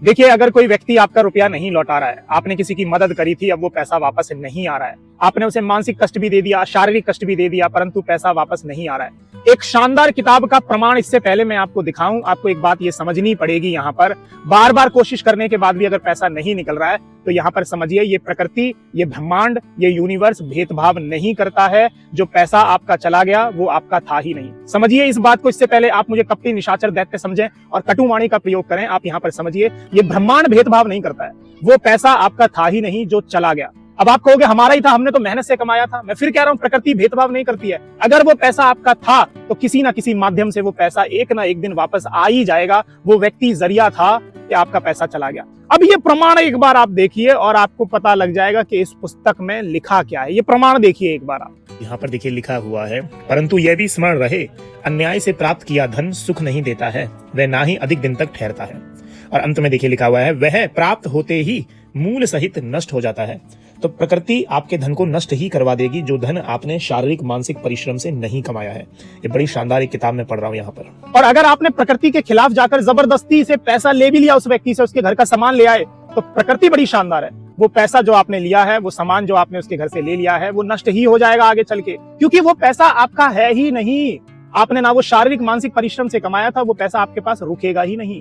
देखिए, अगर कोई व्यक्ति आपका रुपया नहीं लौटा रहा है, आपने किसी की मदद करी थी, अब वो पैसा वापस नहीं आ रहा है, आपने उसे मानसिक कष्ट भी दे दिया, शारीरिक कष्ट भी दे दिया, परंतु पैसा वापस नहीं आ रहा है। एक शानदार किताब का प्रमाण इससे पहले मैं आपको दिखाऊं, आपको एक बात ये समझनी पड़ेगी। यहाँ पर बार बार कोशिश करने के बाद भी अगर पैसा नहीं निकल रहा है, तो यहाँ पर समझिए ये प्रकृति, ये ब्रह्मांड, ये यूनिवर्स भेदभाव नहीं करता है। जो पैसा आपका चला गया वो आपका था ही नहीं। समझिए इस बात को। इससे पहले आप मुझे कपटी, निशाचर, दैत्य समझें और कटुवाणी का प्रयोग करें, आप यहाँ पर समझिए ये ब्रह्मांड भेदभाव नहीं करता है। वो पैसा आपका था ही नहीं जो चला गया। अब आप कहोगे हमारा ही था, हमने तो मेहनत से कमाया था। मैं फिर कह रहा हूं, प्रकृति भेदभाव नहीं करती है। अगर वो पैसा आपका था तो किसी ना किसी माध्यम से वो पैसा एक ना एक दिन वापस आ ही जाएगा। वो व्यक्ति जरिया था कि आपका पैसा चला गया। अब ये प्रमाण एक बार आप देखिए और आपको पता लग जाएगा कि इस पुस्तक में लिखा क्या है। ये प्रमाण देखिए एक बार आप। यहाँ पर देखिए लिखा हुआ है, परंतु यह भी स्मरण रहे, अन्याय से प्राप्त किया धन सुख नहीं देता है, वह ना ही अधिक दिन तक ठहरता है। और अंत में देखिए लिखा हुआ है, वह प्राप्त होते ही मूल सहित नष्ट हो जाता है। तो प्रकृति आपके धन को नष्ट ही करवा देगी, जो धन आपने शारीरिक मानसिक परिश्रम से नहीं कमाया है। ये बड़ी शानदार एक किताब में पढ़ रहा हूँ यहाँ पर। और अगर आपने प्रकृति के खिलाफ जाकर जबरदस्ती से पैसा ले भी लिया उस व्यक्ति से, उसके घर का सामान ले आए, तो प्रकृति बड़ी शानदार है। वो पैसा जो आपने लिया है, वो सामान जो आपने उसके घर से ले लिया है, वो नष्ट ही हो जाएगा आगे चल के, क्योंकि वो पैसा आपका है ही नहीं। आपने ना वो शारीरिक मानसिक परिश्रम से कमाया था, वो पैसा आपके पास रुकेगा ही नहीं।